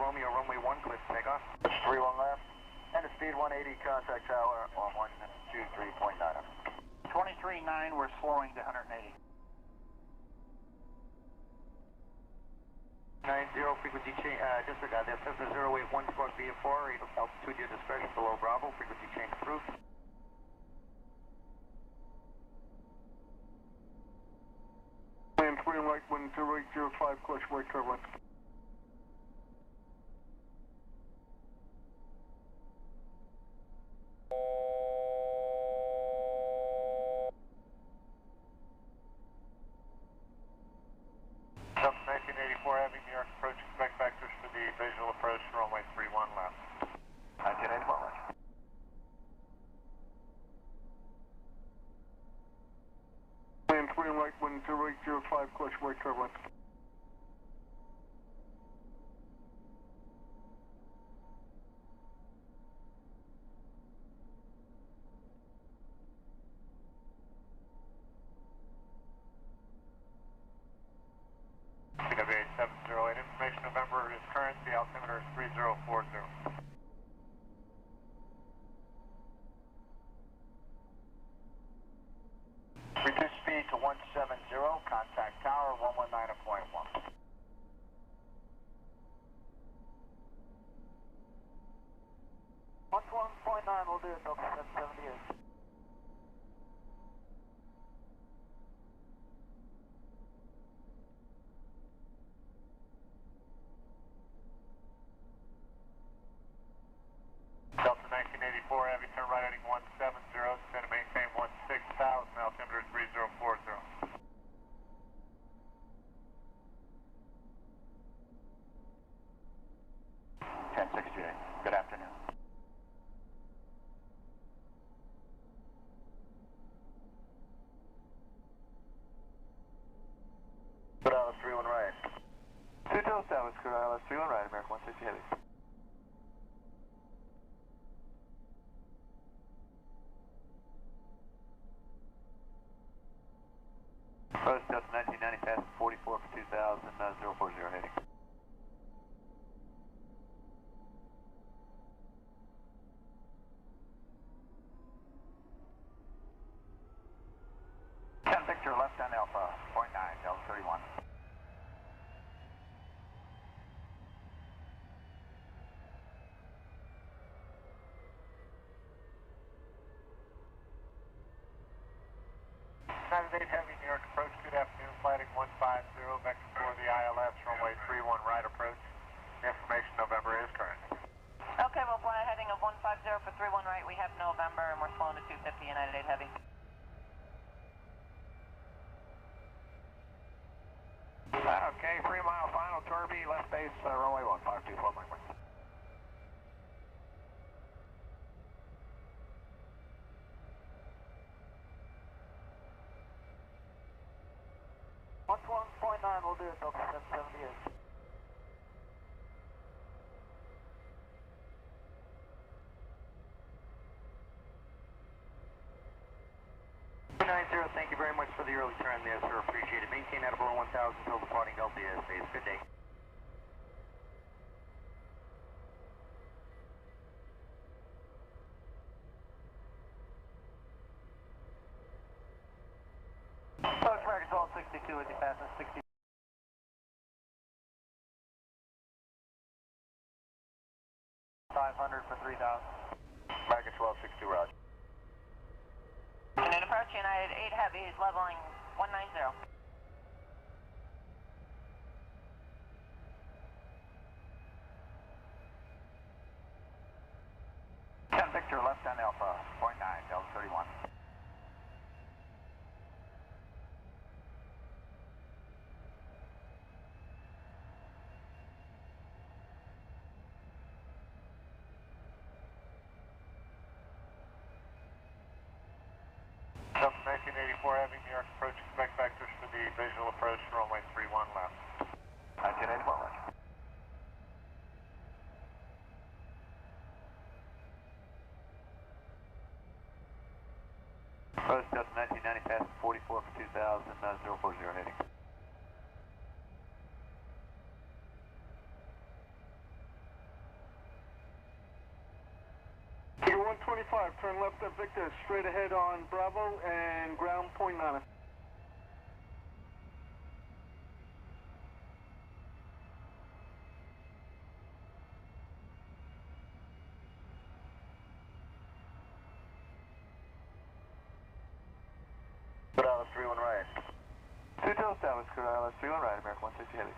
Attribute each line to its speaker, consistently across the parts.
Speaker 1: Romeo, runway 1, clear for takeoff. 31 left. And the speed 180, contact tower on 123.9.
Speaker 2: 23.9, we're slowing to 180.
Speaker 1: 90, frequency change, disregard that, Cessna 081 squawk VF4, altitude your discretion below Bravo, frequency change approved.
Speaker 3: Land 3 right, wind 0805, clutch right turbine.
Speaker 4: Delta 1984 Heavy, New York approach, expect vectors for the visual approach, runway 31 left.
Speaker 1: 1984 left.
Speaker 3: Land 3 right, wind 0805, clutch right turbine.
Speaker 4: PW8708, information November is current, the altimeter is 3040.
Speaker 1: Reduce speed to 170, contact tower 119.1. 1.9 will do it, Delta 778.
Speaker 4: Delta 1984 Heavy, turn right heading 170, descend to maintain 16,000, altimeter 3040.
Speaker 1: 1068, good afternoon. Good Isles 31 right.
Speaker 5: 2 Delta Towers, Good Isles 31 right, American 160 Heavy. Approach Delta 1990, pass 44 for 2000, 040 heading.
Speaker 1: Victor, left on Alpha, 0.9, Delta 31.
Speaker 4: United 8 Heavy, New York approach, good afternoon, flight heading 150, vector for the ILS, runway 31 right approach. Information November is current.
Speaker 6: Okay, we'll fly a heading of 150 for 31 right. We have November and we're slowing to 250, United 8 Heavy.
Speaker 1: Okay, 3 mile final, Torby, left base, runway 1524, Mike. 1.9 will do it, Delta 778. Thank you very much for the early turn there, sir. Appreciate it. Maintain at below 1,000 until departing Delta airspace. Good day.
Speaker 2: Approach American 1262 with you passing 60. 500 for 3,000.
Speaker 1: American 1262, Roger.
Speaker 6: And then approach United 8 Heavy is leveling 190.
Speaker 1: Victor, left on Alpha, 0.9, Delta 31.
Speaker 4: Delta 1984 Heavy, New York approach, expect vectors for the visual approach, runway 31 left.
Speaker 1: 1981, Roger.
Speaker 5: Approach Delta 1990, pass 44 for 2000, 040 heading.
Speaker 1: 1068,
Speaker 3: 25, turn left at Victor, straight ahead on Bravo and ground point on it.
Speaker 1: Dallas 31 right.
Speaker 5: 2 Dallas, Dallas, 31 right, American 160 heavy.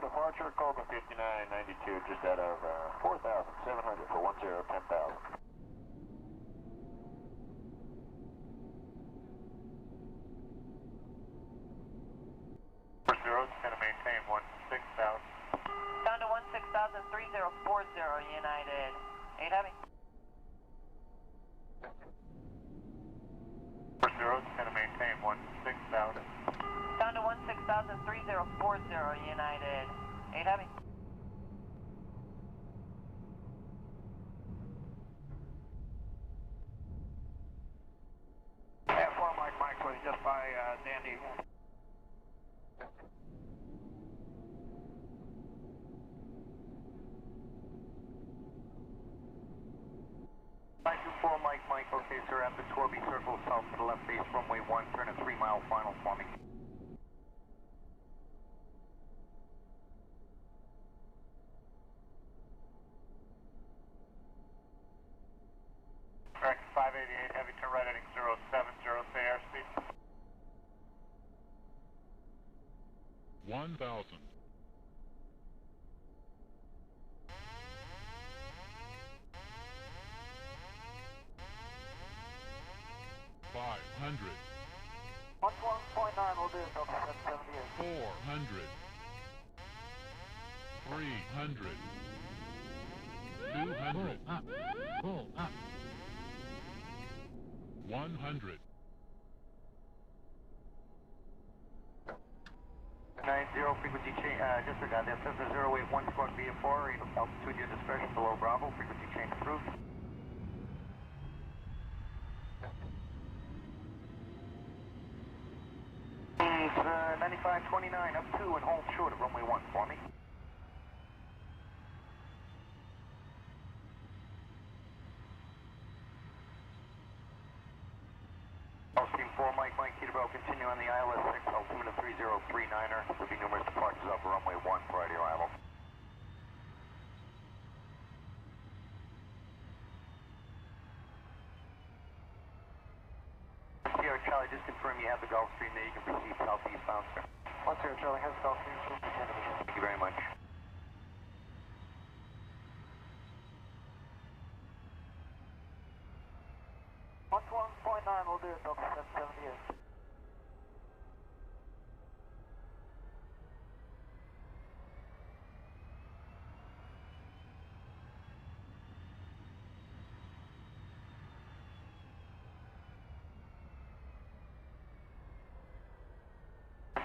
Speaker 4: Departure, Cobra 5992, just out of 4,700 for 10,000. First zero, it's going to maintain 16,000.
Speaker 6: Down to 16,000, 3040 United. 8 heavy.
Speaker 4: First zero, it's going to maintain 16,000.
Speaker 6: Down to 16,000, 3040 United. 8 heavy.
Speaker 2: F1 Mike was just by Dandy.
Speaker 1: Mike, okay, sir, after Torby, circle south to the left base, runway 1, turn a 3-mile final for me.
Speaker 4: Correct, 588, heavy turn right heading 070, say airspeed.
Speaker 7: 1,000. 500.
Speaker 2: 11.9 will do, Delta 778.
Speaker 7: 400. 300. 200.
Speaker 8: Pull up.
Speaker 7: 100.
Speaker 1: 90, frequency change, disregard that, Cessna 081 squawk via 4, altitude your discretion below Bravo, frequency change approved. It's 9529 up 2 and hold short of runway 1 for me. Stream 4, Mike, Peterborough, continue on the ILS 6, altimeter 3039er. There'll be numerous departures off runway 1 prior to arrival. Sierra Charlie, just confirm you have the Gulfstream there. You can proceed southeastbound, sir.
Speaker 2: 10 Charlie has Gulfstream,
Speaker 1: Thank you very much.
Speaker 2: One 1.9 will do, Delta 778.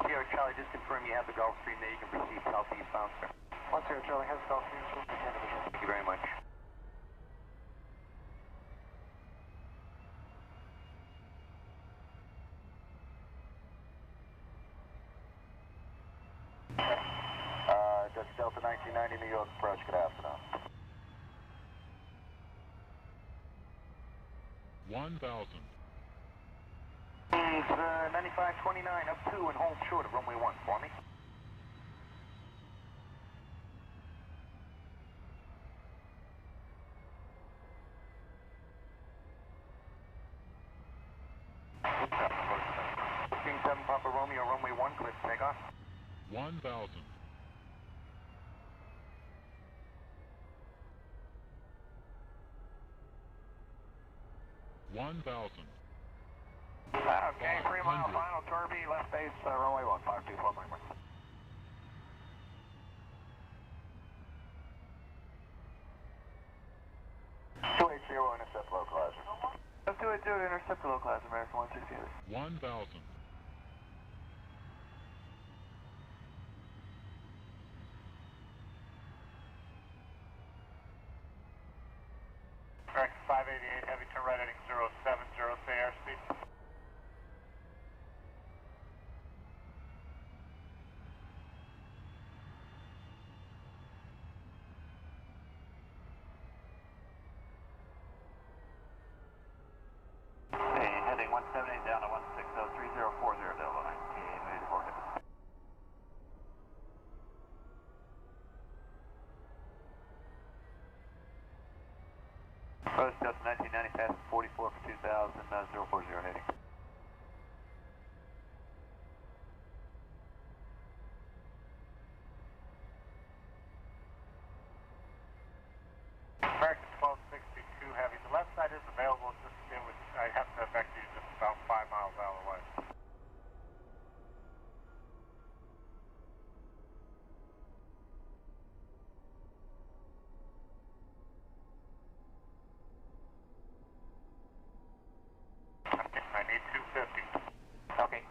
Speaker 1: Sierra Charlie, just confirm you have the Gulfstream there. You can proceed southeastbound, sir.
Speaker 2: 10 Charlie has Gulfstream,
Speaker 1: Thank you very much. Dutch Delta 1990, New York approach, good afternoon.
Speaker 7: 1,000.
Speaker 1: It's 9529 up 2 and hold short of runway 1 for me. King 7 Papa Romeo, runway 1, clear for takeoff.
Speaker 7: 1,000. 1,000.
Speaker 2: Okay, 3 mile
Speaker 7: 500.
Speaker 2: final, Torby, left base, runway 1, 524 Mike.
Speaker 1: 280, intercept localizer.
Speaker 5: Let's do it, intercept the localizer, American 160 heavy.
Speaker 7: 1,000.
Speaker 4: 588, heavy turn right heading 070,
Speaker 5: 178 down to 160, 3040 Delta 1984. Approach Delta 1990, passing 44 for 2000, 040 heading.
Speaker 4: American 1262 Heavy. The left side is available. I have to effect you just about 5 miles out of the way. I need 250.
Speaker 2: Okay.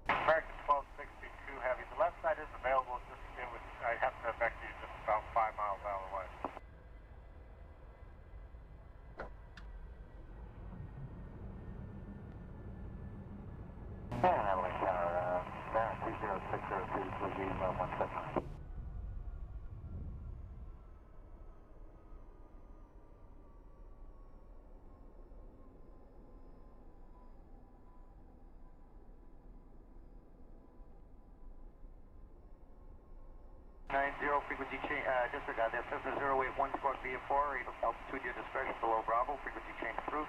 Speaker 4: American 1262 Heavy. The left side is available. I have to effect you just about 5 miles out of the way.
Speaker 2: Avalanche Tower, Baron 20602, please use 179.
Speaker 1: Frequency change, disregard that. Cessna 081 squawk VF4, altitude your discretion below Bravo, frequency change approved.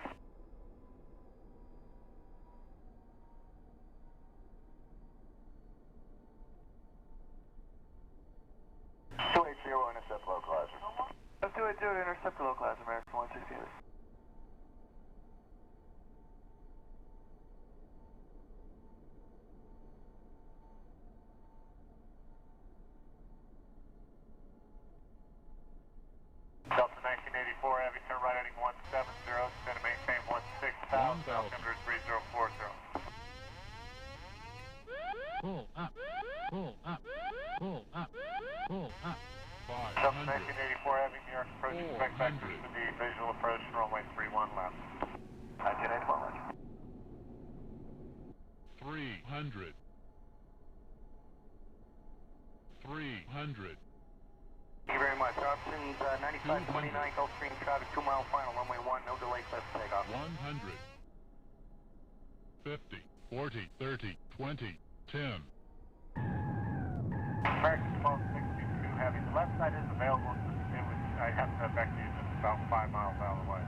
Speaker 2: Intercept localizer.
Speaker 5: Let's do it, intercept the localizer, American 168.
Speaker 4: Delta 1984 Heavy, turn right heading 170, descend to maintain 16,000, altimeter 3040.
Speaker 7: Pull up, pull up, pull up, pull up.
Speaker 4: Delta
Speaker 7: 500,
Speaker 4: 1984 Heavy, New York approach, expect vectors to the visual approach, runway 31 left.
Speaker 2: 1984,
Speaker 7: 300, 300,
Speaker 1: Thank you very much. Options 9529 Gulfstream traffic, 2 mile final, runway 1, no delay, clear for takeoff.
Speaker 7: 100, 50, 40, 30, 20, 10.
Speaker 4: American 1262 Heavy, the left side is available. I have to effect you just about 5 miles out of the way.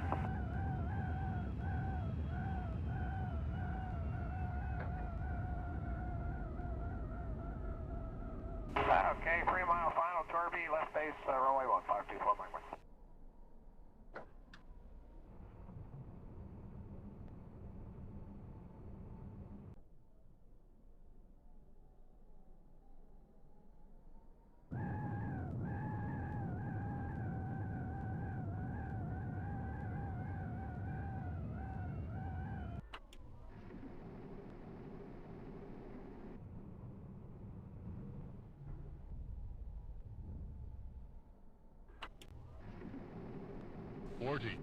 Speaker 2: Okay, 3 mile final, Torby, left base, runway 1524, Mike.
Speaker 7: Forty,